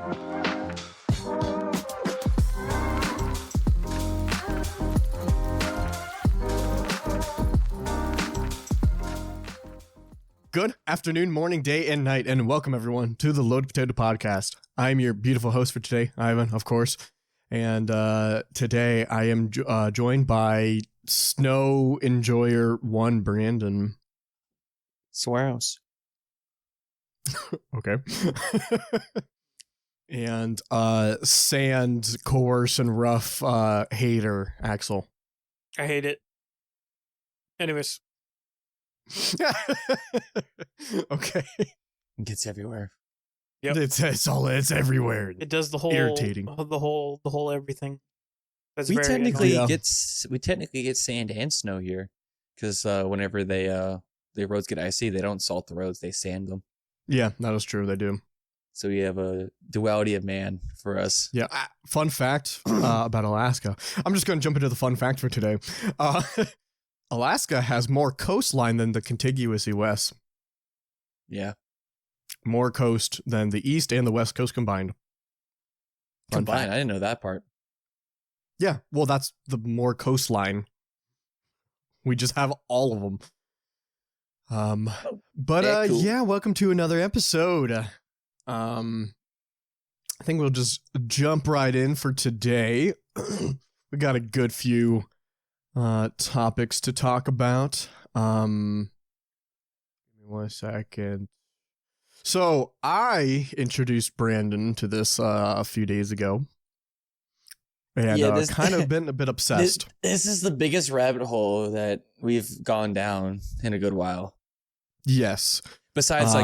Good afternoon, morning, day, and night, and welcome everyone to the Loaded Potato Podcast. I'm your beautiful host for today, Ivan, of course, and today I am joined by Snow Enjoyer 1, Brandon. Swearos. Okay. And Sand, Coerce, and Rough Hater, Axel. I hate it. Anyways. Okay. It gets everywhere. Yep. It's everywhere. It does the whole irritating. The whole everything. That's We very technically annoying. get sand and snow here, because whenever the roads get icy, they don't salt the roads; they sand them. Yeah, that is true. They do. So we have a duality of man for us. Yeah. Fun fact about Alaska. I'm just going to jump into the fun fact for today. Alaska has more coastline than the contiguous US. Yeah, More coast than the East and the West Coast combined. Fun combined. fact. I didn't know that part. Yeah, well, that's the more coastline. We just have all of them. But cool. yeah, welcome to another episode. I think we'll just jump right in for today. We got a good few topics to talk about. Give me 1 second. So I introduced Brandon to this a few days ago. And Yeah, kind of been a bit obsessed. This is the biggest rabbit hole that we've gone down in a good while. Yes. Besides,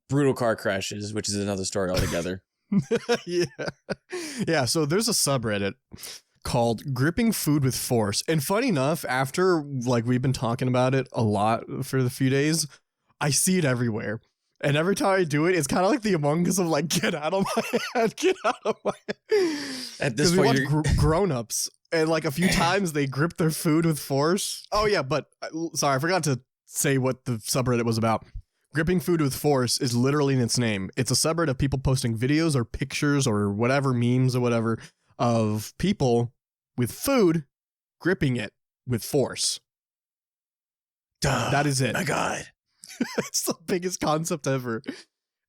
brutal car crashes, which is another story altogether. Yeah. Yeah, so there's a subreddit called Gripping Food with Force. And funny enough, after we've been talking about it a lot for the few days, I see it everywhere. And every time I do it, it's kind of like the Among Us of get out of my head, get out of my head. At this we watch point, grown-ups, and a few times they grip their food with force. Oh yeah, but sorry, I forgot to say what the subreddit was about. Gripping Food with Force is literally in its name. It's a subreddit of people posting videos or pictures or whatever, memes or whatever, of people with food gripping it with force. Duh, that is it. My God. It's the biggest concept ever.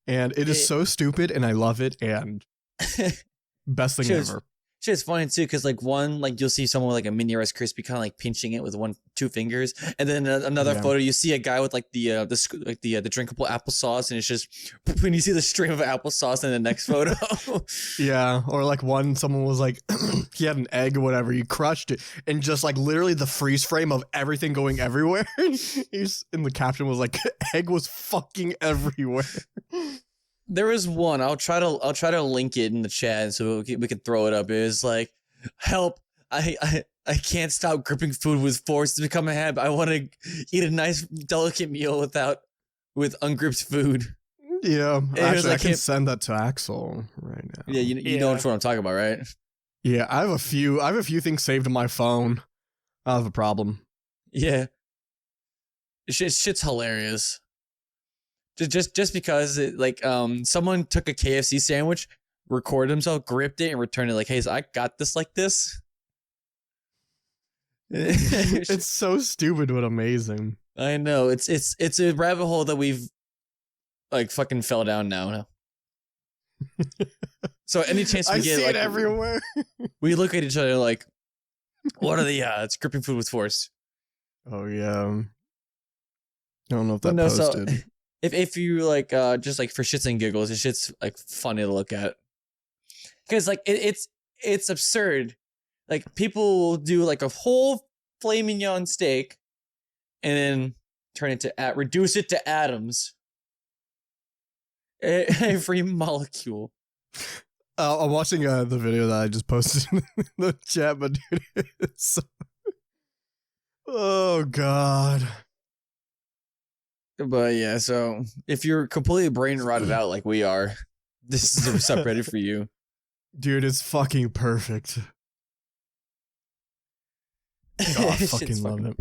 And it is so stupid, and I love it, and best thing ever. Shit's funny too, because you'll see someone with a mini Rice Krispie kind of pinching it with 2 fingers, and then another photo you see a guy with the drinkable applesauce, and it's just when you see the stream of applesauce in the next photo. Yeah, or someone was he had an egg or whatever, he crushed it, and just literally the freeze frame of everything going everywhere. He's in the caption was egg was fucking everywhere. There was one. I'll try to link it in the chat so we can throw it up. It was help! I can't stop gripping food with force to become a habit. I want to eat a nice delicate meal with ungripped food. Yeah, actually, I can send that to Axel right now. Yeah, you know what I'm talking about, right? Yeah, I have a few things saved on my phone. I have a problem. Yeah, shit's hilarious. Just because someone took a KFC sandwich, recorded himself, gripped it, and returned it hey, so I got this like this. It's so stupid but amazing. I know it's a rabbit hole that we've fucking fell down now. So any chance we I get, see it everywhere. We look at each other what are the odds? Gripping food with force. Oh yeah. I don't know if that No, posted. so if you just for shits and giggles, it's shit's funny to look at. Because it's absurd. People will do a whole filet mignon steak and then turn it to reduce it to atoms. Every molecule. I'm watching the video that I just posted in the chat, but dude, it's so... Oh God. But yeah, so if you're completely brain rotted out like we are, this is a subreddit for you. Dude, it's fucking perfect. Oh, I fucking love it.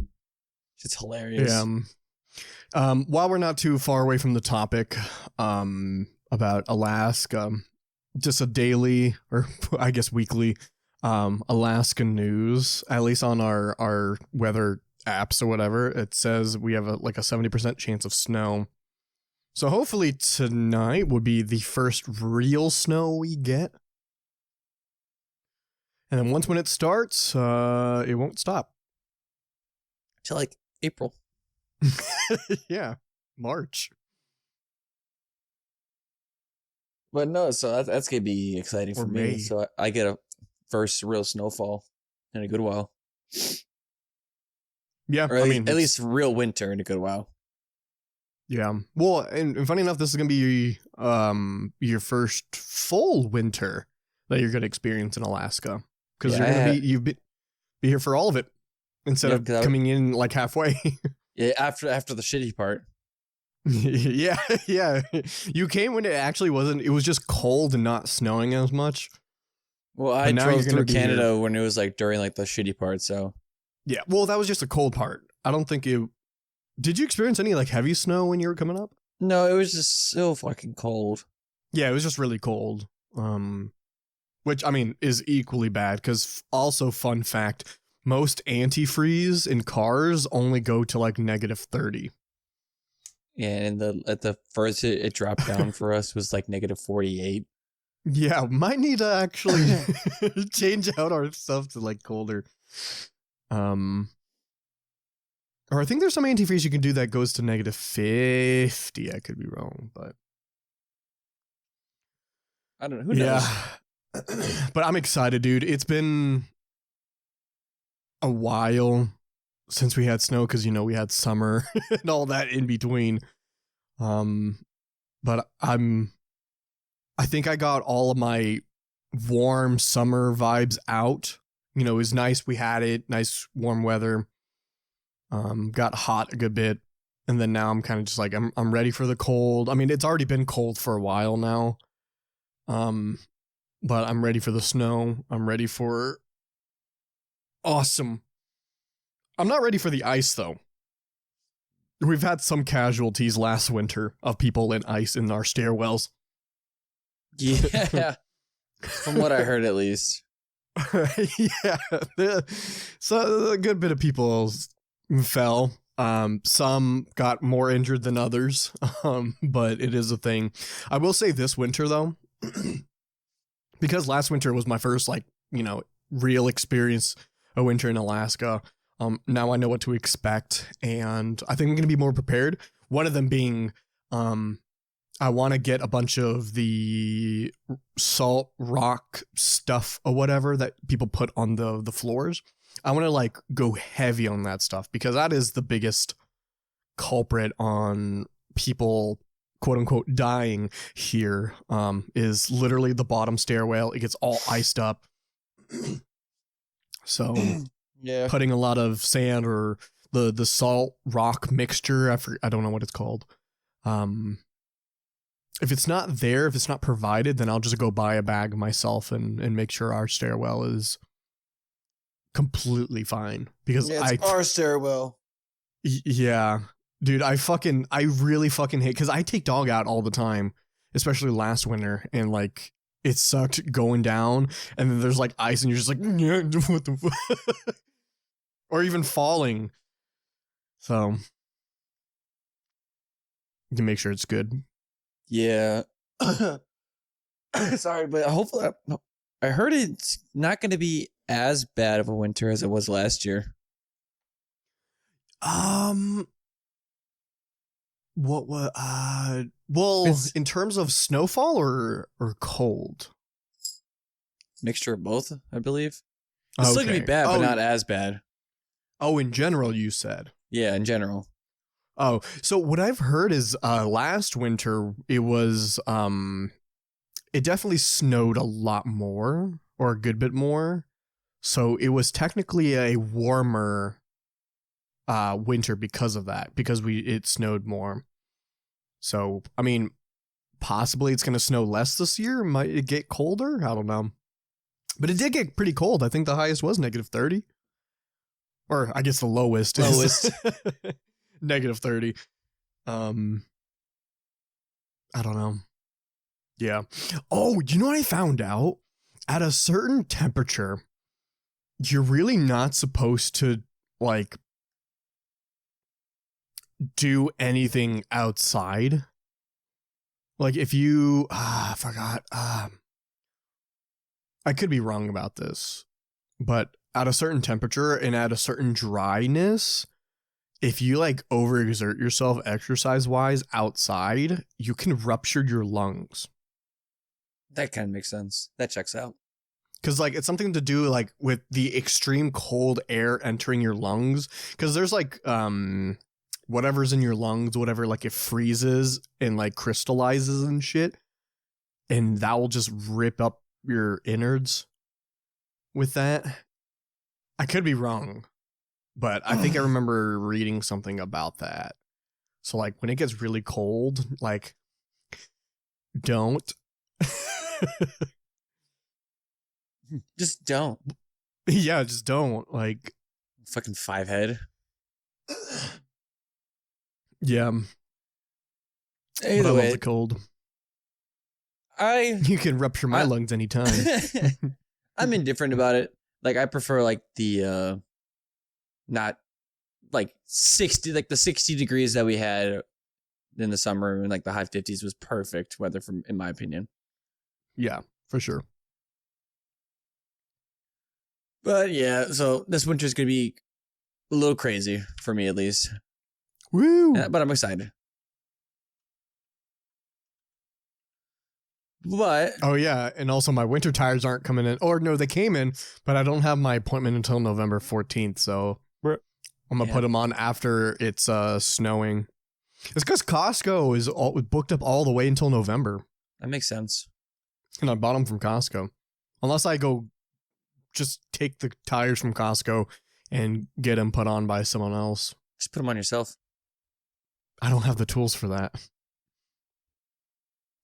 It's hilarious. Yeah. While we're not too far away from the topic about Alaska, just a daily, or I guess weekly, Alaska news, at least on our weather apps or whatever. It says we have a 70% chance of snow. So hopefully tonight would be the first real snow we get. And then once when it starts, it won't stop. Till like April. Yeah, March. But no, so that's gonna be exciting Or for May. me. So I get a first real snowfall in a good while, Yeah, or I at, mean, at least real winter in a good while. yeah. Well, and funny enough, this is gonna be your first full winter that you're gonna experience in Alaska, because Yeah, you've been be here for all of it instead Yeah, of 'cause I- coming in like halfway. Yeah, after the shitty part. Yeah, yeah. You came when it actually wasn't. It was just cold and not snowing as much. Well, I now drove you're gonna through be Canada when it was like during like the shitty part. So Yeah. Well, that was just a cold part. I don't think it. Did you experience any like heavy snow when you were coming up? no, it was just so fucking cold. Yeah, it was just really cold. Which I mean is equally bad because also fun fact, most antifreeze in cars only go to like -30. Yeah, and at the first it dropped down for us was like -48. Yeah, might need to actually change out our stuff to like colder. Or I think there's some antifreeze you can do that goes to -50. I could be wrong, but I don't know. Who knows? yeah. But I'm excited, dude. It's been a while since we had snow because we had summer and all that in between. But I think I got all of my warm summer vibes out. It was nice. We had it, nice warm weather. Got hot a good bit, and then now I'm kind of just like I'm ready for the cold. I mean, it's already been cold for a while now. But I'm ready for the snow. I'm ready for awesome. I'm not ready for the ice though. We've had some casualties last winter of people in ice in our stairwells. Yeah, from what I heard, at least. Yeah, so a good bit of people fell. Some got more injured than others. But it is a thing. I will say this winter though, because last winter was my first real experience a winter in Alaska. Now I know what to expect, and I think I'm gonna be more prepared. One of them being, I want to get a bunch of the salt rock stuff or whatever that people put on the floors. I want to go heavy on that stuff because that is the biggest culprit on people quote unquote dying here. Is literally the bottom stairwell. It gets all iced up. So Yeah. putting a lot of sand or the salt rock mixture. I don't know what it's called. If it's not there, if it's not provided, then I'll just go buy a bag myself and make sure our stairwell is completely fine. Because our stairwell. Yeah, dude, I really fucking hate, because I take dog out all the time, especially last winter, and it sucked going down, and then there's ice, and you're just like, yeah, what the fuck? Or even falling. So you can make sure it's good. Yeah. Sorry, but hopefully I heard it's not going to be as bad of a winter as it was last year. What was well, in terms of snowfall or cold? Mixture of both, I believe. It's still going to be bad, but not as bad. Oh, in general, you said. Yeah, in general. Oh, so what I've heard is last winter it was it definitely snowed a lot more, or a good bit more. So it was technically a warmer winter because of that, because it snowed more. So I mean, possibly it's going to snow less this year. Might it get colder? I don't know. But it did get pretty cold. I think the highest was -30. Or I guess the lowest is -30. I don't know. Yeah. Oh, you know what I found out? At a certain temperature, you're really not supposed to like do anything outside. Like if you I forgot. I could be wrong about this, but at a certain temperature and at a certain dryness, if you like overexert yourself exercise wise outside, you can rupture your lungs. That kind of makes sense. That checks out. Because like it's something to do like with the extreme cold air entering your lungs. Because there's like whatever's in your lungs, whatever, like it freezes and like crystallizes and shit, and that will just rip up your innards with that. I could be wrong, but I think I remember reading something about that. So like when it gets really cold, like don't. Just don't. Yeah, just don't. Like Fucking 5-head. yeah. But I Either love way, the cold. I You can rupture my lungs anytime. I'm indifferent about it. Like I prefer like the not like 60, like the 60 degrees that we had in the summer, and like the high 50s was perfect weather from, in my opinion. Yeah, for sure. But yeah, so this winter's gonna be a little crazy for me at least. Woo! But I'm excited. But Oh yeah, and also my winter tires aren't coming in. Or no, they came in, but I don't have my appointment until November 14th, so I'm gonna put them on after it's snowing. It's because Costco is booked up all the way until November, that makes sense. and I bought them from Costco. Unless I go just take the tires from Costco and get them put on by someone else. Just put them on yourself. I don't have the tools for that.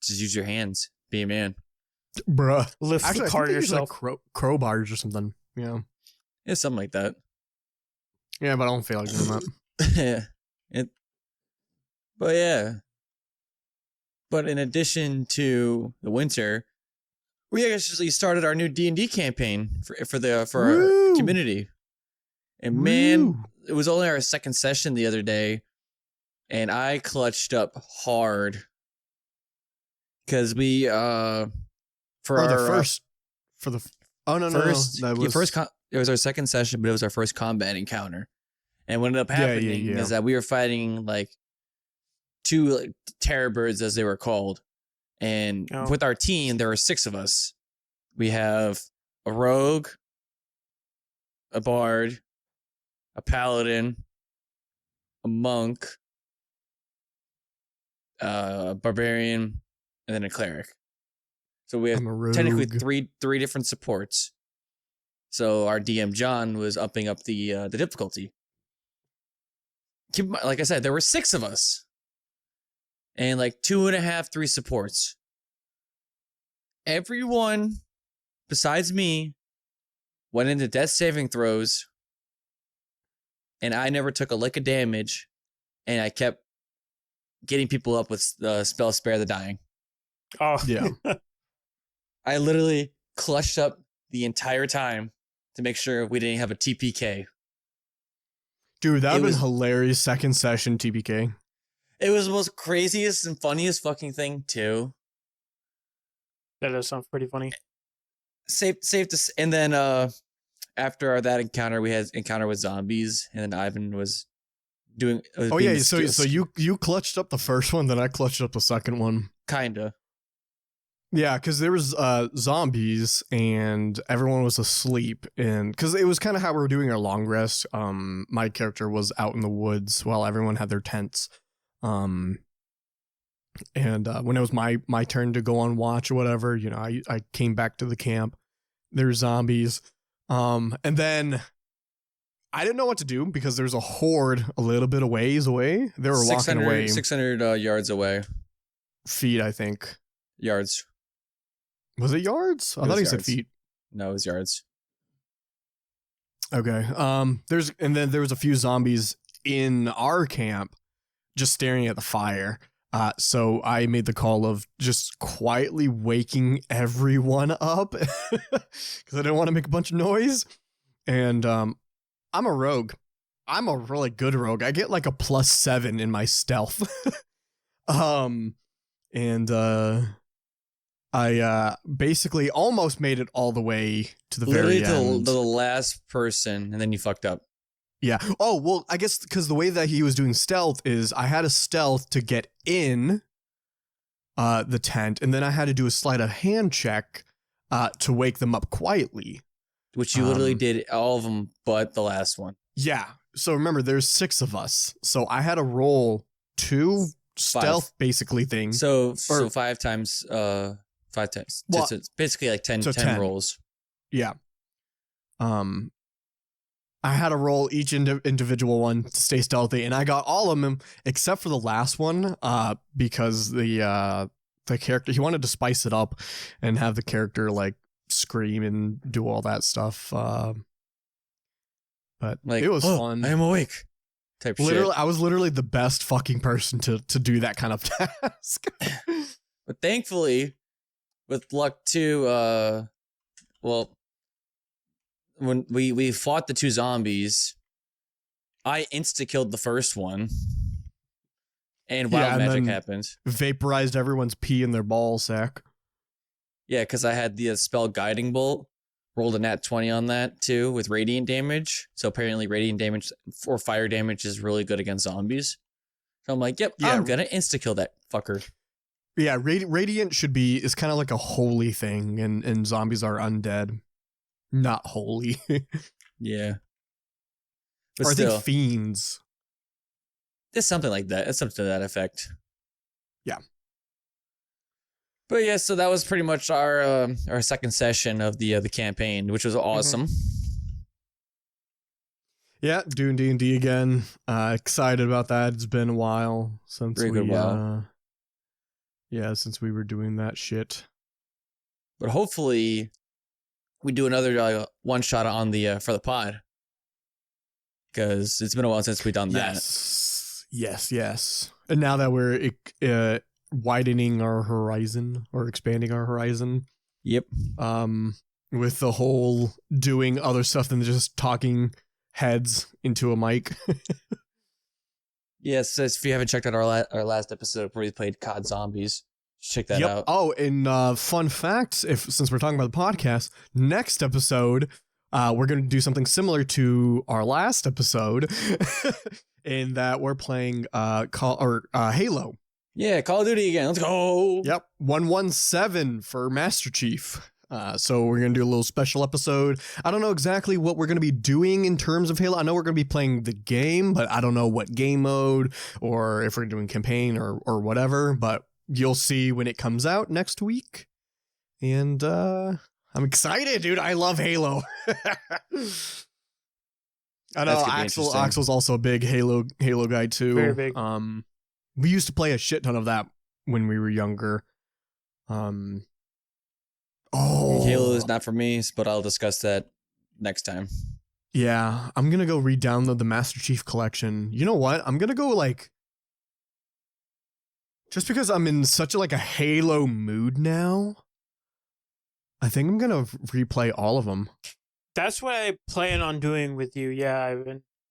Just use your hands. Be a man. Bruh. Lift Actually, the I car think they use, like, yourself. crowbars or something. Yeah. Yeah, something like that. Yeah, but I don't feel like doing that. But yeah. But in addition to the winter, we actually started our new D&D campaign for Woo! our community. And man, Woo! it was only our second session the other day, and I clutched up hard because we for Or our the first for the oh no first no that was it was our second session, but it was our first combat encounter. And what ended up happening is that we were fighting like two like, terror birds, as they were called. And with our team, there were 6 of us. We have a rogue, a bard, a paladin, a monk, a barbarian, and then a cleric. So we have I'm a rogue. technically three different supports. So our DM John was upping up the difficulty. Keep in mind, like I said, there were 6 of us, and like 2.5, 3 supports. Everyone besides me went into death saving throws, and I never took a lick of damage, and I kept getting people up with the spell Spare the Dying. Oh Yeah. I literally clutched up the entire time to make sure we didn't have a TPK. Dude, that would was- been hilarious second session TPK. It was the most craziest and funniest fucking thing too. that does sound pretty funny. Safe to and then after that encounter, we had encounter with zombies, and then Ivan was doing. Oh yeah, so you clutched up the first one, then I clutched up the second one. kinda. Yeah, because there was zombies and everyone was asleep, and because it was kind of how we were doing our long rest. My character was out in the woods while everyone had their tents. And when it was my turn to go on watch or whatever, you know, I came back to the camp. There's zombies, and then I didn't know what to do because there's a horde a little bit of ways away. They were walking away 600 yards away. feet, I think. Yards. Was it yards? I It thought was he said yards. feet. No, it was yards. Okay. Then there was a few zombies in our camp just staring at the fire. So I made the call of just quietly waking everyone up because I didn't want to make a bunch of noise. And I'm a rogue. I'm a really good rogue. I get like a +7 in my stealth. And I basically almost made it all the way to the Literally very end. the last person, and then you fucked up. Yeah. Oh, well, I guess because the way that he was doing stealth is I had a stealth to get in the tent, and then I had to do a sleight of hand check to wake them up quietly. Which you literally Um, did all of them but the last one. Yeah. So remember, there's 6 of us. So I had to roll 2 stealth basically things. So Or- 5 times 5 times. Well, So it's basically like 10, so 10 10. rolls. Yeah. I had to roll each individual one to stay stealthy, and I got all of them except for the last one, because the character, he wanted to spice it up and have the character like scream and do all that stuff. But Like it was "Oh, fun. I am awake. Type Literally, shit. I was literally the best fucking person to do that kind of task. But thankfully, with luck too, well, when we fought the 2 zombies, I insta-killed the first one. And wild Yeah, and magic then- happened. Vaporized everyone's pee in their ball sack. Yeah, because I had the spell Guiding Bolt. Rolled a nat 20 on that too with radiant damage. So apparently radiant damage or fire damage is really good against zombies. So I'm like, yep, Yeah. I'm gonna insta-kill that fucker. Yeah, radiant is kind of like a holy thing, and zombies are undead, not holy. Yeah. But Or I still, think fiends. it's something like that. It's something to that effect. Yeah. But yeah, so that was pretty much our second session of the campaign, which was awesome. Yeah, doing D&D again. Excited about that. It's been a while since Very good while. Since we were doing that shit. But hopefully, we do another one shot on the for the pod, because it's been a while since we've done that. Yes. And now that we're widening our horizon or expanding our horizon, Yep. with the whole doing other stuff than just talking heads into a mic. Yes, if you haven't checked out our last episode where we played COD Zombies, check that out. Oh, and fun fact, since we're talking about the podcast, next episode, we're going to do something similar to our last episode, in that we're playing Halo. Yeah, Call of Duty again. Let's go. Yep, 117 for Master Chief. So we're going to do a little special episode. I don't know exactly what we're going to be doing in terms of Halo. I know we're going to be playing the game, but I don't know what game mode or if we're doing campaign or whatever, but you'll see when it comes out next week. And I'm excited, dude. I love Halo. I know That's gonna be interesting. Axel's also a big Halo guy too. Very big. We used to play a shit ton of that when we were younger. Oh, Halo is not for me, but I'll discuss that next time. Yeah, I'm gonna go re-download the Master Chief Collection. You know what? I'm gonna go just because I'm in such a Halo mood now. I think I'm gonna replay all of them. That's what I plan on doing with you. Yeah,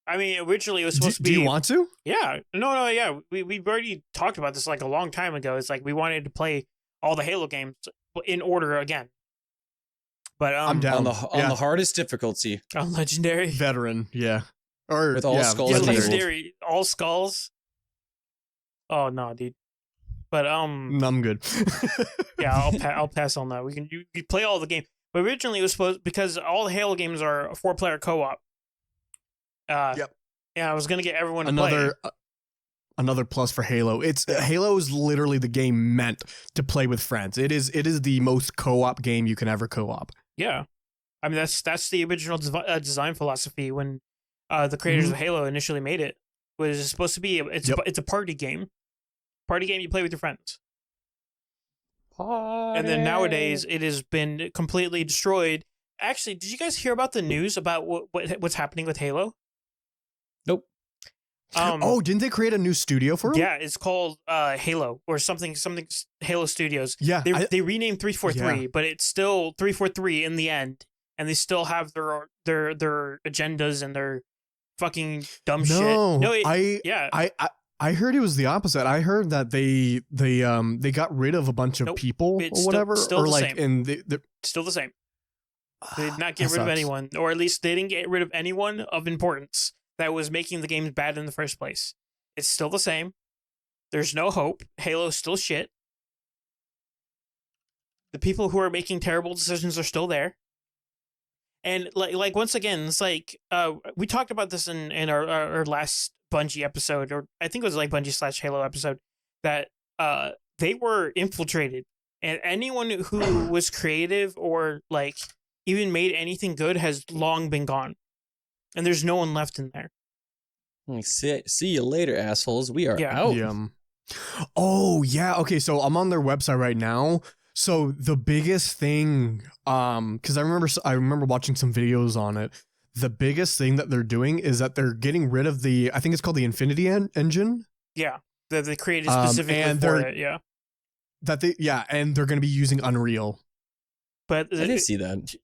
originally it was supposed to be. Do you want to? Yeah, no, yeah. We've already talked about this a long time ago. It's like we wanted to play all the Halo games in order again. But I'm down. On the hardest difficulty. on Legendary. Veteran, yeah. Or With all skulls Yeah, enabled. Legendary, all skulls. Oh no, dude. But I'm good. yeah, I'll pass on that. You play all the game. But originally it was supposed, because all the Halo games are a 4-player co-op. Yep. Yeah, I was gonna get everyone to play. Another plus for Halo. Halo is literally the game meant to play with friends. It is the most co-op game you can ever co-op. Yeah, I mean that's the original design philosophy when the creators of Halo initially made it. Was supposed to be it's a party game. Party game you play with your friends. And then nowadays it has been completely destroyed. Actually, did you guys hear about the news about what's happening with Halo? Nope. Didn't they create a new studio for him? Yeah, it's called Halo or something Halo Studios. Yeah, They renamed 343, Yeah. but it's still 343 in the end, and they still have their agendas and their fucking dumb shit. No, yeah. I heard it was the opposite. I heard that they got rid of a bunch of Nope. people It's or whatever, still or the like, same. and they're Still the same. They did not get That rid of sucks. anyone, or at least they didn't get rid of anyone of importance that was making the games bad in the first place. It's still the same. There's no hope. Halo's still shit. The people who are making terrible decisions are still there. And like once again, it's like we talked about this in our last Bungie episode, or I think it was like Bungie/Halo episode, that they were infiltrated, and anyone who was creative or like even made anything good has long been gone, and there's no one left in there. Like, see you later, assholes. We are Yeah. out. Yeah. Oh yeah. Okay, so I'm on their website right now. So the biggest thing, because I remember watching some videos on it. The biggest thing that they're doing is that they're getting rid of I think it's called the Infinity engine. Yeah, that they created And specifically for they're- it. Yeah, And they're going to be using Unreal. but I did see that.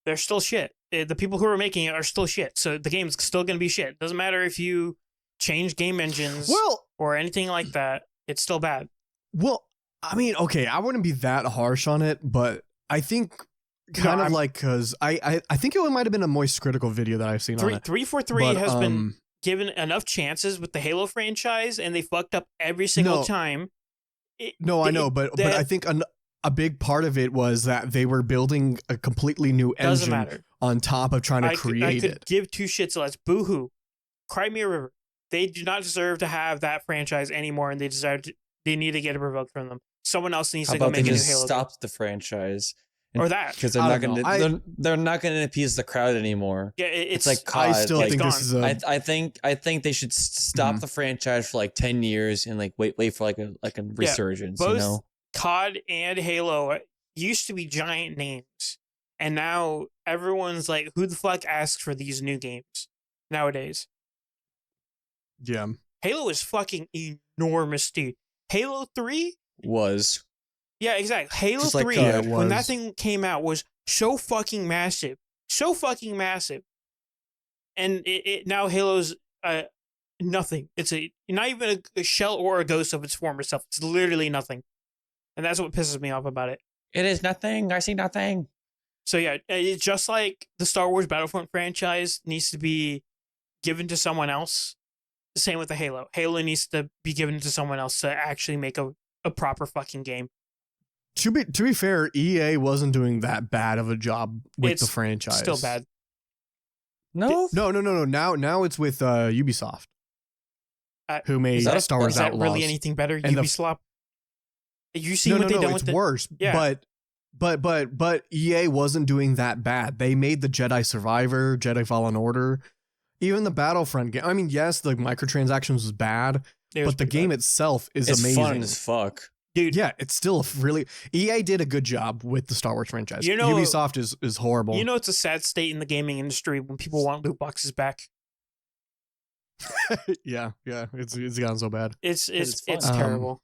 they're still shit. The people who are making it are still shit. So the game's still going to be shit. Doesn't matter if you change game engines Well, or anything like that. It's still bad. I mean, okay, I wouldn't be that harsh on it, but I think kind of I'm- like because I think it might have been a Moist Critical video that I've seen on it. 343 But, has been given enough chances with the Halo franchise, and they fucked up every single No. time. No, I know, but that- I think a big part of it was that they were building a completely new Doesn't engine matter. on top of trying to I create could it. give two shits less. Boo-hoo. Cry me a river. They do not deserve to have that franchise anymore, and they need to get it revoked from them. Someone else needs How to go about they make a new just Halo stop the franchise? game. Or that. Because they're I not don't going know. to. They're not going to appease the crowd anymore. Yeah, It's like I COD. still like, think gone. this is a I think they should stop Mhm. the franchise for like 10 years and like wait for like a resurgence. both- You know, COD and Halo used to be giant names, and now everyone's like, "Who the fuck asks for these new games nowadays?" yeah. Halo is fucking enormous, dude. Halo 3, was yeah, exactly. Halo Just like 3, COD. when that was. thing came out, was so fucking massive, and it now Halo's nothing. It's not even a shell or a ghost of its former self. It's literally nothing, and that's what pisses me off about it. it is nothing. I see nothing. So yeah, it's just like the Star Wars Battlefront franchise needs to be given to someone else. The same with the Halo. Halo needs to be given to someone else to actually make a proper fucking game. To be fair, EA wasn't doing that bad of a job with the It's franchise. Still bad. No, No. Now it's with Ubisoft, who made is that a- Star Wars Is that Outlaws. really anything better? And the- Ubisoft. You see no, what they done it's with worse. Yeah. But EA wasn't doing that bad. They made the Jedi Survivor, Jedi Fallen Order, even the Battlefront game. I mean, yes, the microtransactions was bad, it was but the pretty game bad. itself is it's amazing. fun as fuck. Dude. Yeah, it's still really EA did a good job with the Star Wars franchise. You know- Ubisoft is horrible. You know, it's a sad state in the gaming industry when people want loot boxes back. yeah, it's gotten so bad. It's it's fun. terrible.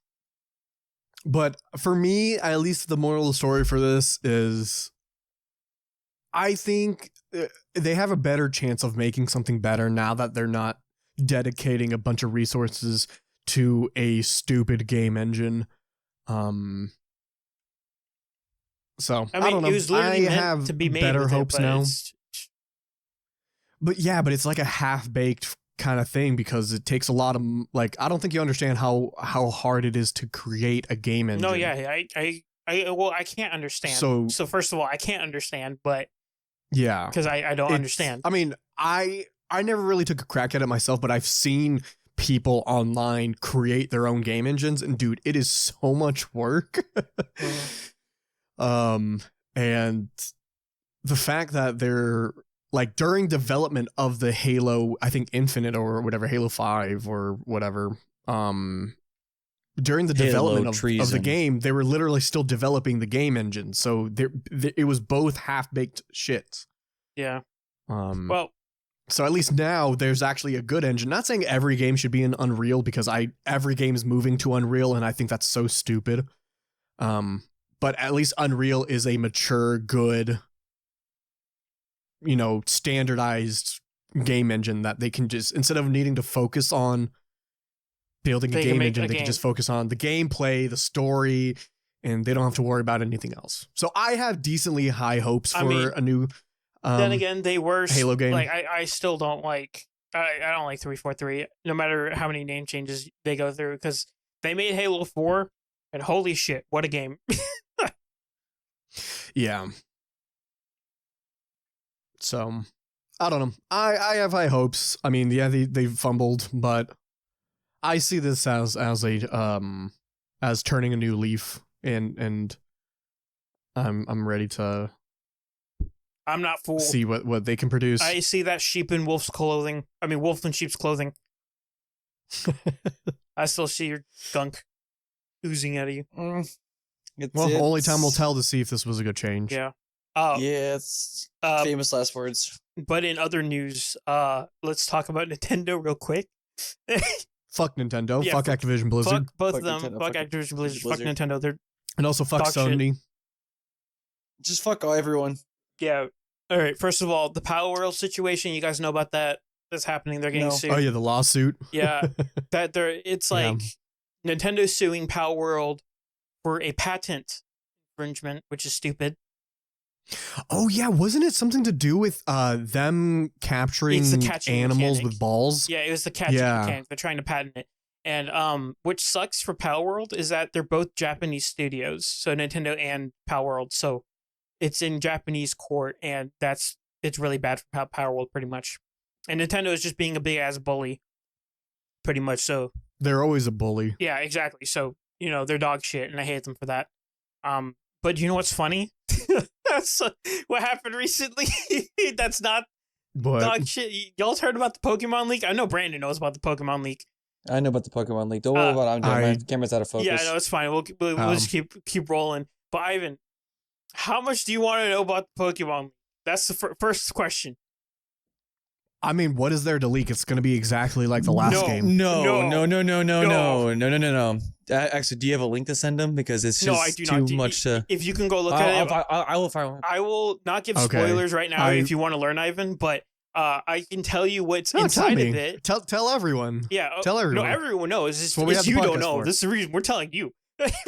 But for me, at least the moral of the story for this is I think they have a better chance of making something better now that they're not dedicating a bunch of resources to a stupid game engine. So I mean, don't know. it was literally I meant have to be made better with it, hopes but now. But it's like a half-baked kind of thing because it takes a lot of I don't think you understand how hard it is to create a game engine. No, yeah, I can't understand. So first of all, I can't understand, but Yeah. because I don't It's- understand. I mean, I never really took a crack at it myself, but I've seen people online create their own game engines, and dude, it is so much work. And the fact that they're like during development of the Halo, I think Infinite or whatever, Halo 5 or whatever, during the Halo development of the treason. game, they were literally still developing the game engine. So it was both half-baked shit. Yeah. Well, Well, So at least now there's actually a good engine. Not saying every game should be in Unreal because every game is moving to Unreal and I think that's so stupid. But at least Unreal is a mature, good, standardized game engine that they can just, instead of needing to focus on building a game engine, they can just focus on the gameplay, the story, and they don't have to worry about anything else. So I have decently high hopes for a new then again, they were Halo game. Like I still don't like I don't like 343 no matter how many name changes they go through, because they made Halo 4 and holy shit, what a game. Yeah. So I don't know. I have high hopes. I mean, yeah, they fumbled, but I see this as turning a new leaf, and I'm ready to I'm not fooled. see what they can produce. I see that sheep in wolf's clothing. I mean, wolf in sheep's clothing. I still see your gunk oozing out of you. Only time will tell to see if this was a good change. Yeah. Yeah, it's famous last words. But in other news, let's talk about Nintendo real quick. Fuck Nintendo. Yeah, fuck Activision Blizzard. Fuck both Fuck of them. Nintendo, Fuck fuck Activision Blizzard. Fuck Blizzard. Nintendo. They're And also fuck Dog shit. Sony. Just fuck everyone. yeah. All right. First of all, the Power World situation. You guys know about that? That's happening. They're getting No. sued. Oh yeah, the lawsuit. Yeah. It's Yeah. like Nintendo suing Power World for a patent infringement, which is stupid. Oh yeah, wasn't it something to do with them capturing It's the catching animals mechanic. with balls? Yeah, it was the catching Yeah. mechanic. They're trying to patent it. And which sucks for Power World is that they're both Japanese studios, so Nintendo and Power World. So it's in Japanese court, and it's really bad for Power World, pretty much. And Nintendo is just being a big ass bully, pretty much. So They're always a bully. yeah, exactly. So they're dog shit, and I hate them for that. But you know what's funny? That's what happened recently. That's not But dog shit. Y'all's heard about the Pokemon leak? I know Brandon knows about the Pokemon leak. I know about the Pokemon League. Don't worry about it. I'm doing I- my camera's out of focus. Yeah, no, it's fine. We'll just keep rolling. But Ivan, how much do you want to know about the Pokemon leak? That's the first question. I mean, what is there to leak? It's going to be exactly like the last No. game. No. Actually, do you have a link to send them? Because it's just No, I do not. too much to. If you can go look at it, I will find one. I will not give Okay. spoilers right now I- if you want to learn, Ivan. But I can tell you what's No, tell inside me. of it. Tell everyone. Yeah, Tell everyone. No, everyone knows. It's, what we it's have the you don't podcast know. for. This is the reason we're telling you.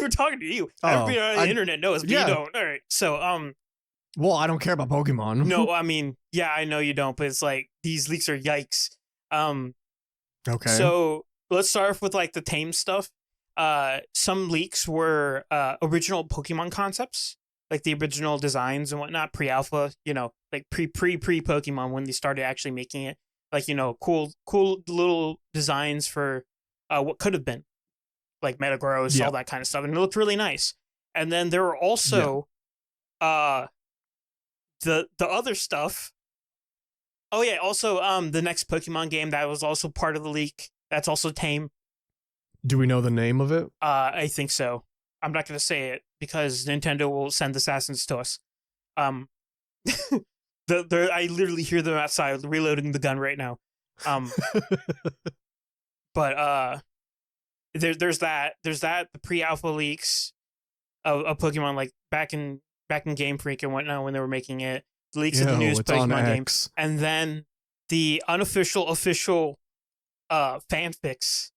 We're talking to you. Oh, Everybody on the I- internet knows, but yeah. you don't. All right. So Well, I don't care about Pokemon. no, I mean, yeah, I know you don't, but it's like these leaks are yikes. Okay. So let's start off with like the tame stuff. Some leaks were original Pokemon concepts, like the original designs and whatnot, pre-alpha. Like pre Pokemon when they started actually making it. Like cool little designs for what could have been, like Metagross, Yeah. all that kind of stuff, and it looked really nice. And then there were also the other stuff. Oh yeah, also the next Pokemon game that was also part of the leak. That's also tame. Do we know the name of it? I think so. I'm not gonna say it because Nintendo will send assassins to us. I literally hear them outside reloading the gun right now. But there's that. The pre-alpha leaks of Pokemon, like back in Game Freak and whatnot when they were making it. The leaks of the Ew, newest it's on Pokemon game. X. And then the unofficial official fanfics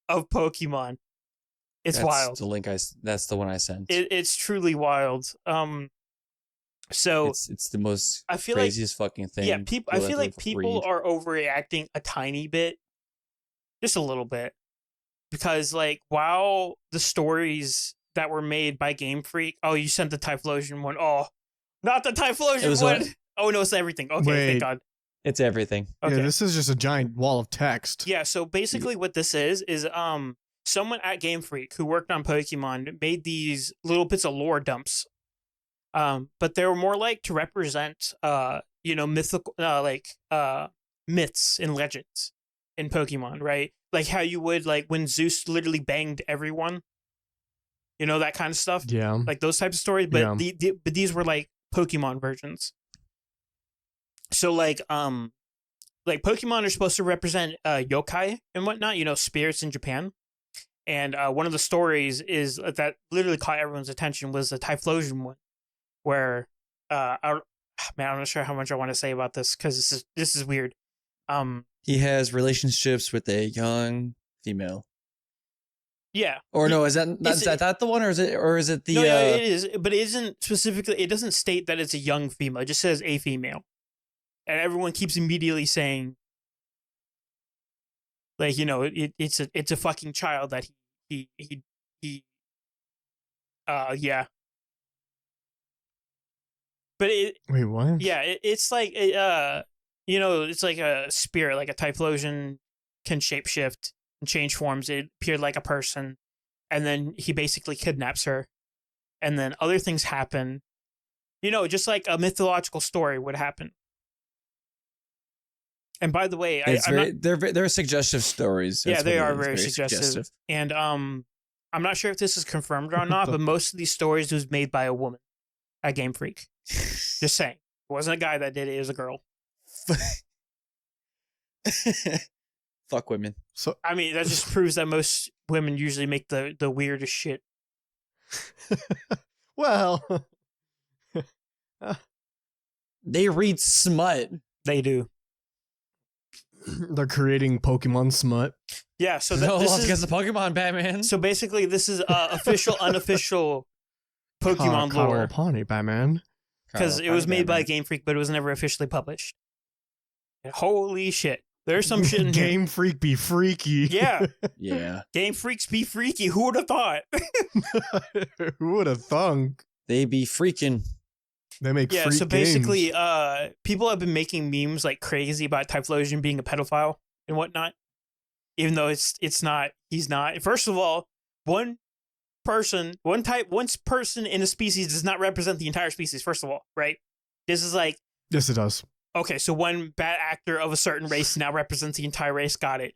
of Pokemon. It's That's wild. The link that's the one I sent. It's truly wild. So it's the most I feel like craziest fucking thing. I you'll feel ever like people read. are overreacting a tiny bit, just a little bit, because like while the stories that were made by Game Freak, oh, you sent the Typhlosion one. Oh, not the It Typhlosion was one. what? Oh no, it's everything. Okay, Wait. thank God. It's everything. Okay. Yeah, this is just a giant wall of text. Yeah, so basically what this is someone at Game Freak who worked on Pokemon made these little bits of lore dumps. But they were more like to represent mythical myths and legends in Pokemon, right? Like how you would like when Zeus literally banged everyone. That kind of stuff. Yeah. Like those types of stories, but Yeah. but these were like Pokemon versions. So like like Pokemon are supposed to represent yokai and whatnot, you know, spirits in Japan. And one of the stories is that literally caught everyone's attention was the Typhlosion one, where I'm not sure how much I want to say about this because this is weird. He has relationships with a young female. Yeah. Or no, is that the one, or is it the? No, yeah, it is, but it isn't specifically. It doesn't state that it's a young female. It just says a female, and everyone keeps immediately saying, like, you know, it's a fucking child that he yeah. But Wait, what? yeah, it's like you know, it's like a spirit, like a Typhlosion can shapeshift and change forms. It appeared like a person, and then he basically kidnaps her, and then other things happen. You know, just like a mythological story would happen. And by the way, they're suggestive stories. Yeah, they are very suggestive. And I'm not sure if this is confirmed or not, but most of these stories was made by a woman at Game Freak. Just saying, it wasn't a guy that did it; it was a girl. Fuck women. So I mean, that just proves that most women usually make the weirdest shit. well, they read smut. They do. they're creating Pokemon smut. Yeah, so No, this is because the Pokemon Batman. so basically this is official, unofficial Pokemon lore Pawnee Batman. because it was made by Game Freak, but it was never officially published. And holy shit, there's some shit in here. Game Freak be freaky. Yeah, Yeah, Game Freaks be freaky. Who would have thought? Who would have thunk? they be freaking. They make Yeah, freak so games. basically, people have been making memes like crazy about Typhlosion being a pedophile and whatnot, even though it's not. He's not. First of all, one person in a species does not represent the entire species. First of all, right? This is like, Yes, it does. okay, so one bad actor of a certain race now represents the entire race. Got it.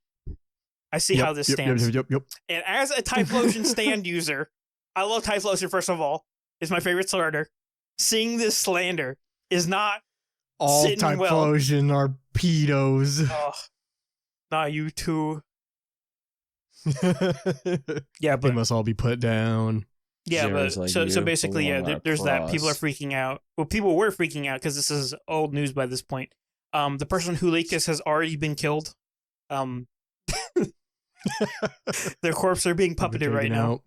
I see how this stands. Yep. And as a Typhlosion stand user, I love Typhlosion. First of all, it's my favorite starter. Seeing this slander is not All sitting well. Typhlosion are pedos. Oh, not you too. Yeah, They but must all be put down. yeah, but Zeros like so you basically, yeah, belong there's that. People are across. freaking out. Well, people were freaking out because this is old news by this point. The person who leaked this has already been killed. Their corpses are being puppeted right now.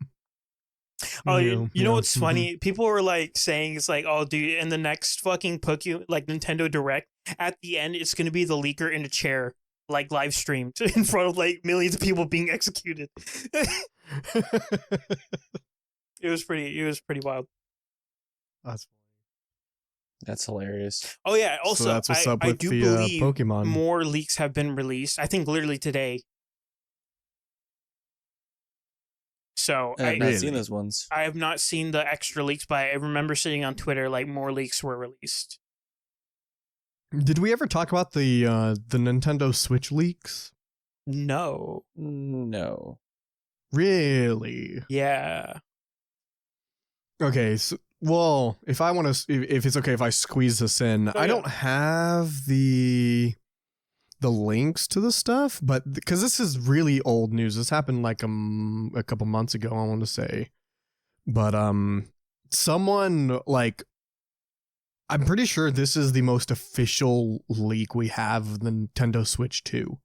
Oh, you know what's funny? People were like saying it's like, oh, dude, in the next fucking like Nintendo Direct, at the end, it's gonna be the leaker in a chair, like live streamed in front of like millions of people being executed. It was pretty wild. That's That's hilarious. Oh yeah, also so that's what's up I with do the believe Pokemon. more leaks have been released. I think literally today. So I have not Really? seen those ones. I have not seen the extra leaks, but I remember seeing on Twitter like more leaks were released. Did we ever talk about the Nintendo Switch leaks? No. No. Really? Yeah. Okay, so well, if I want to, if it's okay if I squeeze this in, I yeah. don't have the links to the stuff, but because this is really old news, this happened like a couple months ago, I want to say, but someone like, I'm pretty sure this is the most official leak we have of the Nintendo Switch 2.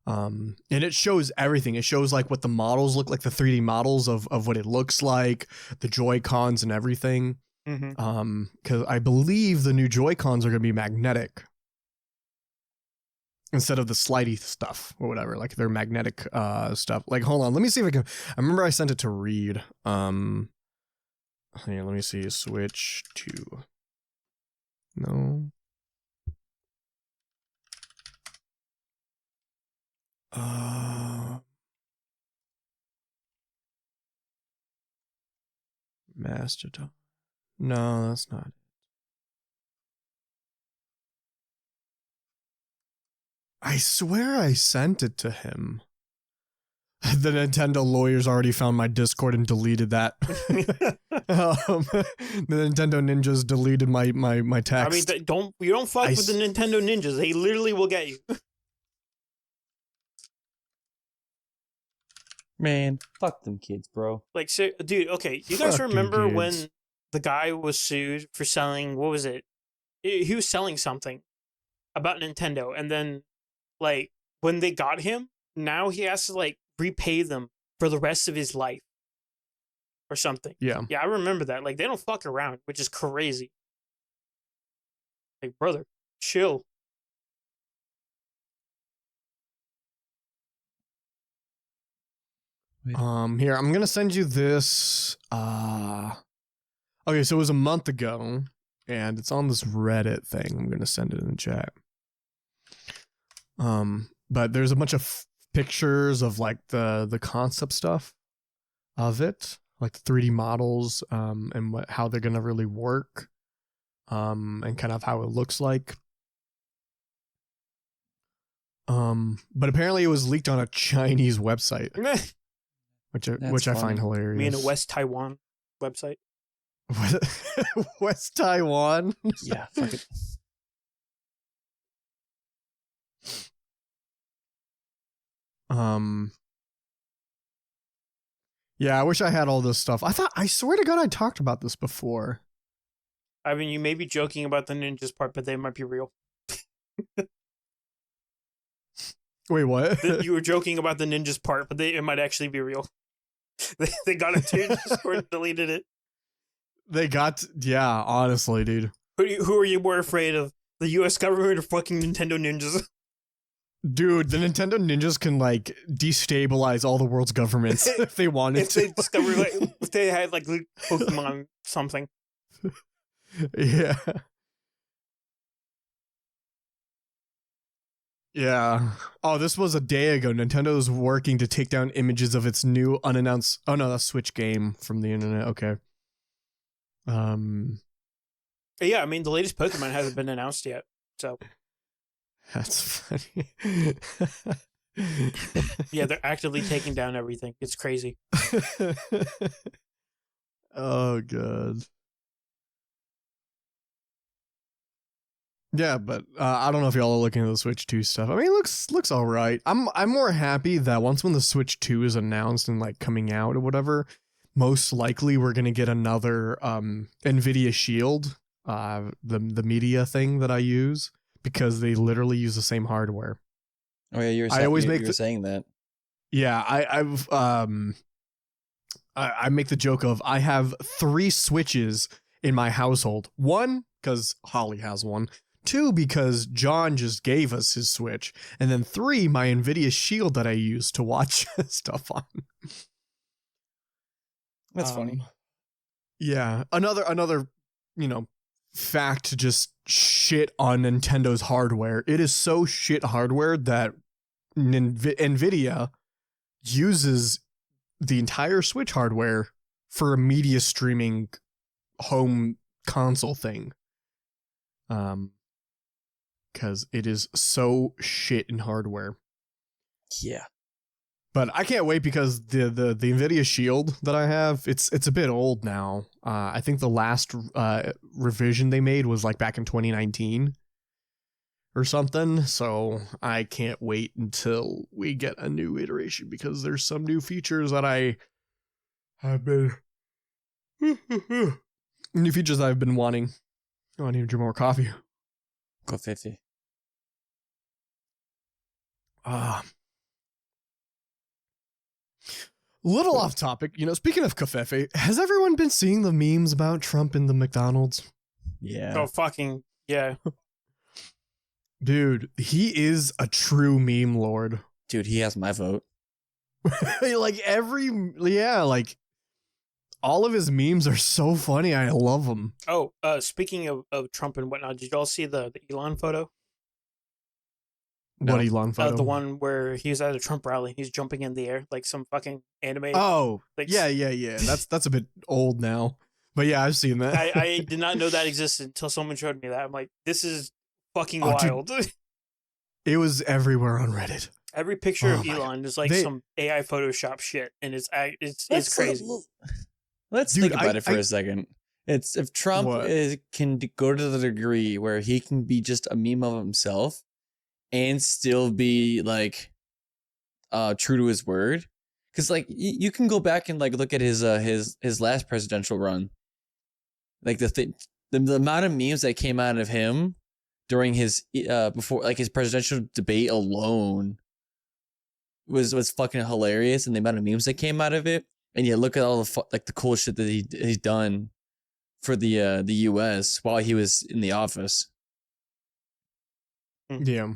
And it shows everything. It shows like what the models look like, the 3D models of what it looks like, the Joy-Cons and everything. Mm-hmm. Because I believe the new Joy-Cons are going to be magnetic instead of the slidey stuff or whatever. Like they're magnetic stuff. Like, hold on, let me see if I can. I remember I sent it to Reed. Here, let me see. Switch 2. No. Mastodon. No, that's not it. I swear I sent it to him. The Nintendo lawyers already found my Discord and deleted that. The Nintendo Ninjas deleted my text. I mean, you don't fuck with the Nintendo Ninjas. They literally will get you. Man, fuck them kids, bro. Like, so, dude, okay. You guys Fucking remember kids. when the guy was sued for selling, what was it? He was selling something about Nintendo. And then, like, when they got him, now he has to, like, repay them for the rest of his life. Or something. Yeah. Yeah, I remember that. Like, they don't fuck around, which is crazy. Like, brother, chill. Here, I'm gonna send you this. Okay, so it was a month ago, and it's on this Reddit thing. I'm gonna send it in the chat. But there's a bunch of pictures of like the concept stuff of it, like the 3D models, and how they're gonna really work, and kind of how it looks like. But apparently it was leaked on a Chinese website. Which I find hilarious. Me and a West Taiwan website. West Taiwan? Yeah, fuck it. Yeah, I wish I had all this stuff. I swear to God I talked about this before. I mean, you may be joking about the ninjas part, but they might be real. Wait, what? You were joking about the ninjas part, but it might actually be real. They got it to your Discord and deleted it. Yeah, honestly, dude. Who are you more afraid of? The US government or fucking Nintendo Ninjas? Dude, the Nintendo Ninjas can like destabilize all the world's governments if they wanted If they to. discover, like, if they had like Pokemon something. Yeah. Yeah. Oh, this was a day ago. Nintendo's working to take down images of its new unannounced. Oh no, that's Switch game from the internet. Okay. Yeah, I mean, the latest Pokemon hasn't been announced yet, so That's funny. yeah, they're actively taking down everything. It's crazy. Oh god. Yeah, but I don't know if y'all are looking at the Switch 2 stuff. I mean, it looks all right. I'm more happy that once when the Switch 2 is announced and like coming out or whatever, most likely we're gonna get another NVIDIA Shield, the media thing that I use, because they literally use the same hardware. Oh yeah, you were saying that. Yeah, I make the joke of I have 3 Switches in my household. 1, because Holly has one. 2, because John just gave us his Switch. And then 3, my NVIDIA Shield that I use to watch stuff on. That's funny. Yeah. Another, fact to just shit on Nintendo's hardware. It is so shit hardware that NVIDIA uses the entire Switch hardware for a media streaming home console thing. Because it is so shit in hardware. Yeah. But I can't wait because the NVIDIA Shield that I have, it's a bit old now. I think the last revision they made was like back in 2019 or something. So I can't wait until we get a new iteration because there's some new features that I have been new features I've been wanting. Oh, I need to drink more coffee. Go 50. Little off topic, speaking of Covfefe, has everyone been seeing the memes about Trump in the McDonald's? Yeah. Oh, fucking, yeah. Dude, he is a true meme lord. Dude, he has my vote. like all of his memes are so funny. I love them. Oh, speaking of Trump and whatnot, did y'all see the Elon photo? No. What Elon photo? The one where he was at a Trump rally. He's jumping in the air like some fucking anime. Oh, like, yeah. That's a bit old now. But yeah, I've seen that. I did not know that existed until someone showed me that. I'm like, this is fucking wild. Dude, it was everywhere on Reddit. Every picture of Elon is like some AI Photoshop shit, and it's crazy. Let's Dude, think about it for I- a second. It's if Trump What? can go to the degree where he can be just a meme of himself and still be like true to his word, because like you can go back and like look at his last presidential run, like the amount of memes that came out of him during his before like his presidential debate alone was fucking hilarious, and the amount of memes that came out of it. And yeah, look at all the like the cool shit that he's done for the U.S. while he was in the office. Yeah.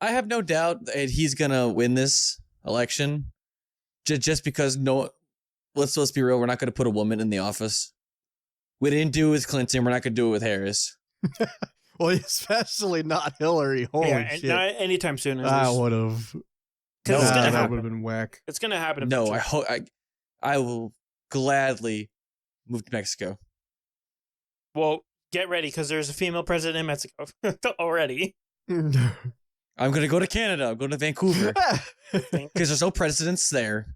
I have no doubt that he's gonna win this election, just because let's be real, we're not gonna put a woman in the office. We didn't do it with Clinton. We're not gonna do it with Harris. Well, especially not Hillary. Holy yeah, shit. not anytime soon. I would have. Because it's No, gonna that That happen. would have been whack. It's gonna happen. No, eventually. I will gladly move to Mexico. Well, get ready because there's a female president in Mexico already. I'm gonna go to Canada. I'm going to Vancouver because there's no presidents there.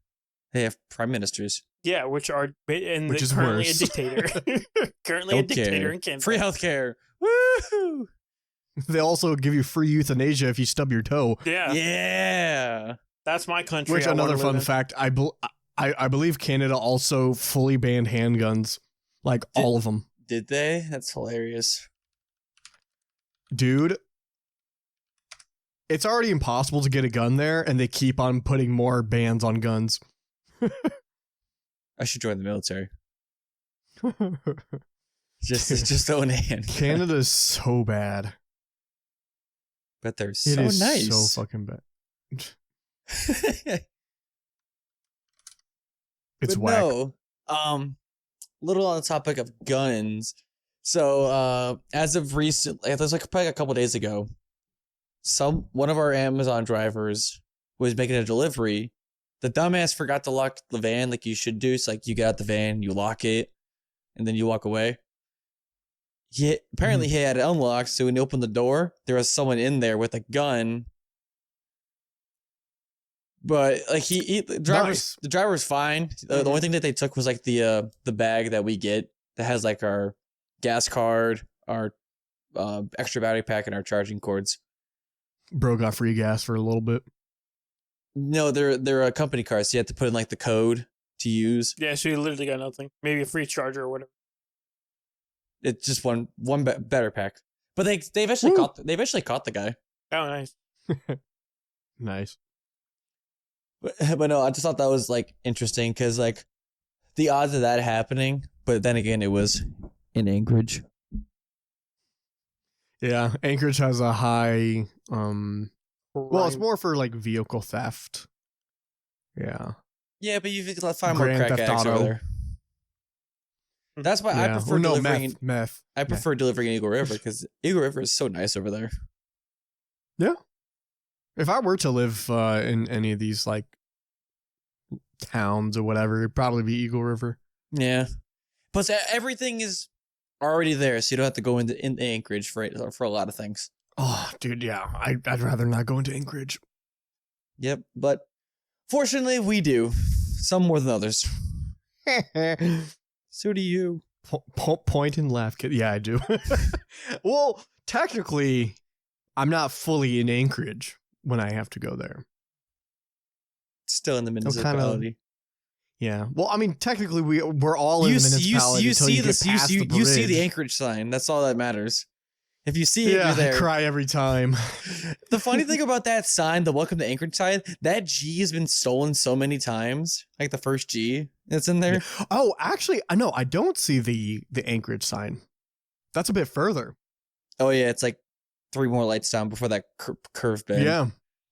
They have prime ministers. Yeah, which Which is currently worse. a dictator. Currently a Don't dictator care. in Canada. Free healthcare. Woo! They also give you free euthanasia if you stub your toe. Yeah, Yeah. that's my country. Which, I wanna another live fun in. fact, I believe Canada also fully banned handguns. Like, all of them. Did they? That's hilarious. Dude, it's already impossible to get a gun there, and they keep on putting more bans on guns. I should join the military. Just own a hand. Canada is so bad. But they're It so is nice. so fucking bad. It's But whack. no, little on the topic of guns. So, as of recent, there's like probably a couple days ago, one of our Amazon drivers was making a delivery. The dumbass forgot to lock the van like you should do. It's like you get out the van, you lock it, and then you walk away. Apparently he had it unlocked, so when he opened the door, there was someone in there with a gun. But like the driver was fine. The only thing that they took was like the bag that we get that has like our gas card, our extra battery pack, and our charging cords. Bro got free gas for a little bit. No, they're a company cars, so you have to put in like the code to use. Yeah, so you literally got nothing. Maybe a free charger or whatever. It's just one battery pack. But they eventually Woo. caught the guy. Oh, nice. Nice. But no, I just thought that was like interesting because like the odds of that happening. But then again, it was in Anchorage. Yeah, Anchorage has a high well, it's Right. more for like vehicle theft. Yeah. Yeah, but you can find more Grand crack Theft addicts over Auto. there. That's why I Yeah. prefer Well, no, delivering. meth. I prefer delivering in Eagle River because Eagle River is so nice over there. If I were to live in any of these like towns or whatever, it'd probably be Eagle River. Yeah. Plus, everything is already there, so you don't have to go in Anchorage for a lot of things. Oh, dude, yeah. I'd rather not go into Anchorage. Yep, but fortunately, we do. Some more than others. So do you. Point and laugh, kid. Yeah, I do. Well, technically, I'm not fully in Anchorage when I have to go there. Still in the kinda- municipality. Yeah. Well, I mean, technically, we're all in You the see, municipality until you get past the you see the bridge. Anchorage sign. That's all that matters. If you see it, Yeah, you're there. I cry every time. The funny thing about that sign, the Welcome to Anchorage sign, that G has been stolen so many times. Like the first G that's in there. Oh, actually, I know. I don't see the Anchorage sign. That's a bit further. Oh yeah, it's like 3 more lights down before that curve bend. Yeah.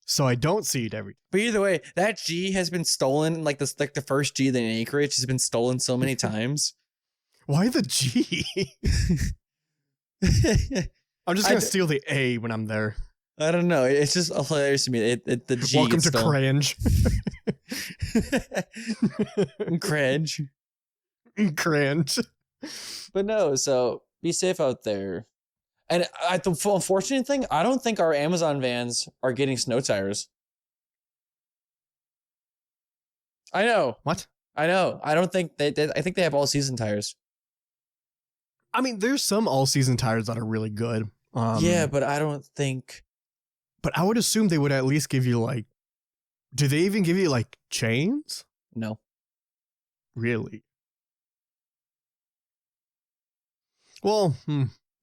So I don't see it every. But either way, that G has been stolen. Like this, like the first G in Anchorage has been stolen so many times. Why the G? I'm just gonna steal the A when I'm there. I don't know. It's just hilarious to me. The G Welcome gets to stolen. Cringe. Cringe. Cringe. But no, so be safe out there. And the unfortunate thing, I don't think our Amazon vans are getting snow tires. I know. What? I know. I don't think I think they have all season tires. I mean, there's some all-season tires that are really good. Yeah, but I don't think. But I would assume they would at least give you like. Do they even give you like chains? No. Really? Well,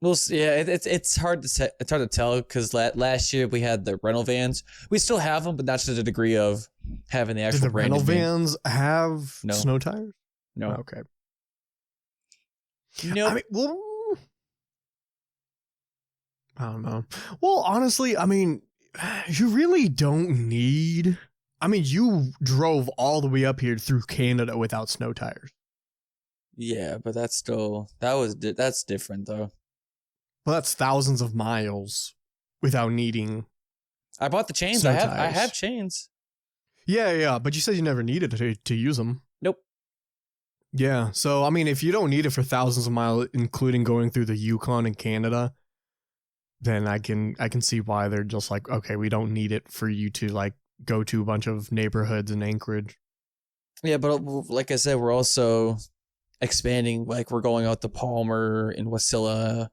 We'll see. Yeah, it's hard to it's hard to tell because last year we had the rental vans. We still have them, but not to the degree of having the actual did the rental branded van. vans have No. snow tires? No. Okay. Nope. I mean, well, I don't know. Well, honestly, I mean, you really don't need. I mean, you drove all the way up here through Canada without snow tires. Yeah, but that's still that's different though. Well, that's thousands of miles without needing. I bought the chains. Snow I tires. have chains. Yeah, but you said you never needed to use them. Nope. Yeah, so I mean, if you don't need it for thousands of miles, including going through the Yukon and Canada, then I can see why they're just like, okay, we don't need it for you to like go to a bunch of neighborhoods in Anchorage. Yeah, but like I said, we're also expanding. Like we're going out to Palmer and Wasilla,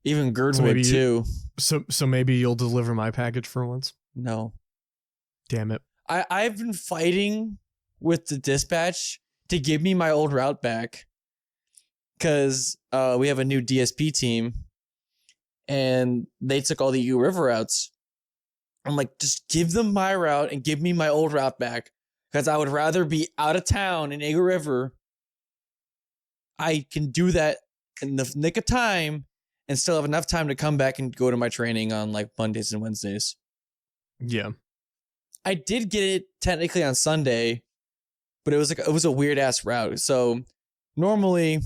even Girdwood maybe too. So maybe you'll deliver my package for once. No, Damn it. I've been fighting with the dispatch to give me my old route back because we have a new DSP team and they took all the U River routes. I'm like, just give them my route and give me my old route back because I would rather be out of town in Eagle River. I can do that in the nick of time and still have enough time to come back and go to my training on like Mondays and Wednesdays. Yeah. I did get it technically on Sunday, but it was a weird ass route. So normally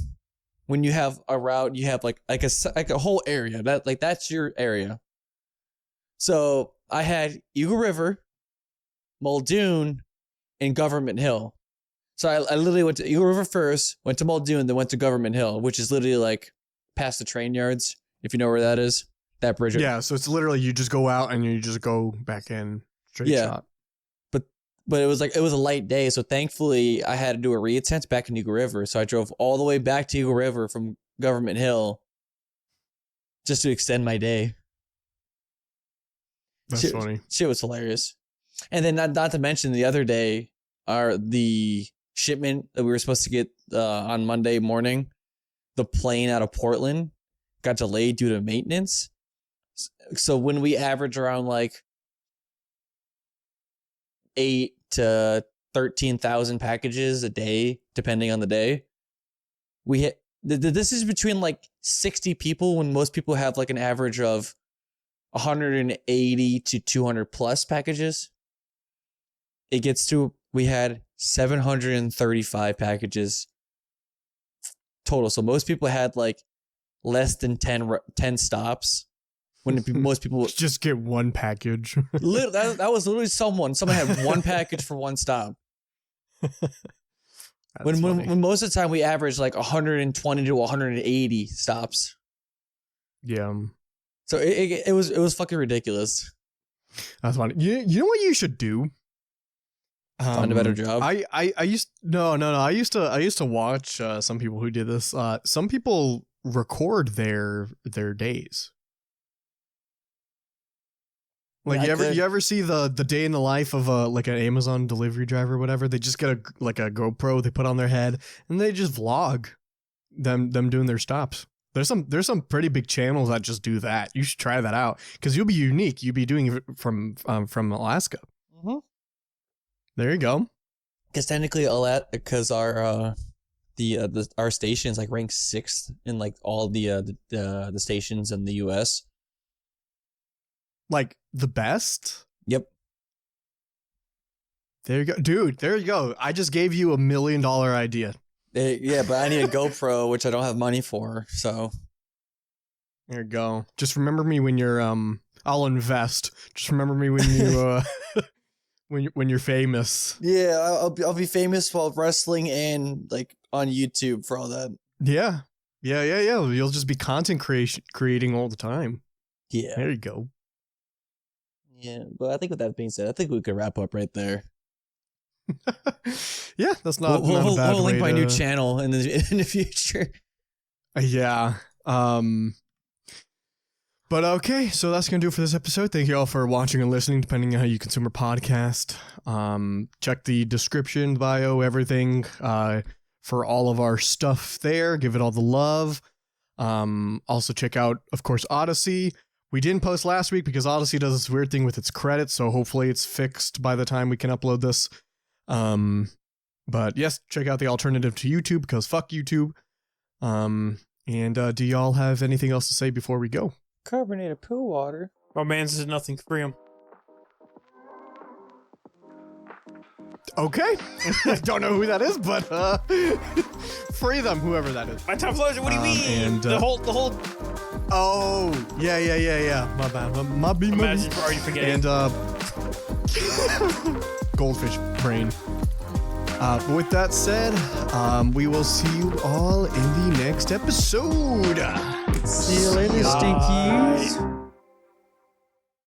when you have a route, you have like a whole area that's your area. So I had Eagle River, Muldoon, and Government Hill. So I literally went to Eagle River first, went to Muldoon, then went to Government Hill, which is literally like past the train yards, if you know where that is. That bridge. Yeah, so it's literally you just go out and you just go back in straight shot. But it was a light day, so thankfully I had to do a reattempt back in Eagle River. So I drove all the way back to Eagle River from Government Hill just to extend my day. That's funny. Shit was hilarious. And then not to mention the other day, the shipment that we were supposed to get on Monday morning, the plane out of Portland got delayed due to maintenance. So when we average around like 8 to 13,000 packages a day, depending on the day, we hit. This is between like 60 people when most people have like an average of 180 to 200 plus packages. It gets to, we had 735 packages total. So most people had like less than 10 stops. When most people just get one package. that was literally someone had one package for one stop. When most of the time we average like 120 to 180 stops. Yeah. So it was fucking ridiculous. That's funny. You know what you should do? Find a better job. I used I used to watch some people who did this. Some people record their days. Like Yeah, you ever see the day in the life of like an Amazon delivery driver or whatever? They just get a GoPro they put on their head and they just vlog them doing their stops. There's some pretty big channels that just do that. You should try that out because you'll be unique. You'll be doing it from Alaska. Mm-hmm. There you go. Because technically, because our our station is like ranked 6th in like all the stations in the U.S. Like the best. Yep. There you go, dude. There you go. I just gave you $1 million idea. Yeah, but I need a GoPro, which I don't have money for. So there you go. Just remember me when you're I'll invest. Just remember me when you when you're famous. yeah, I'll be famous while wrestling and like on YouTube for all that. Yeah. You'll just be content creating all the time. Yeah. There you go. Yeah, but I think with that being said, I think we could wrap up right there. Yeah, that's not, we'll not a bad link way my new to- channel in the future. Yeah. But okay, so that's gonna do it for this episode. Thank you all for watching and listening, depending on how you consume our podcast. Check the description, bio, everything, for all of our stuff there. Give it all the love. Also check out, of course, Odyssey. We didn't post last week because Odyssey does this weird thing with its credits, so hopefully it's fixed by the time we can upload this. But yes, check out the alternative to YouTube because fuck YouTube. And do y'all have anything else to say before we go? Carbonated pool water. My man says nothing. Free him. Okay. I don't know who that is, but free them, whoever that is. My top floors. What do you mean? and, the whole. Oh, yeah. My bad. My B Imagine already forgetting. And goldfish brain. But with that said, we will see you all in the next episode. See you later, stinkies.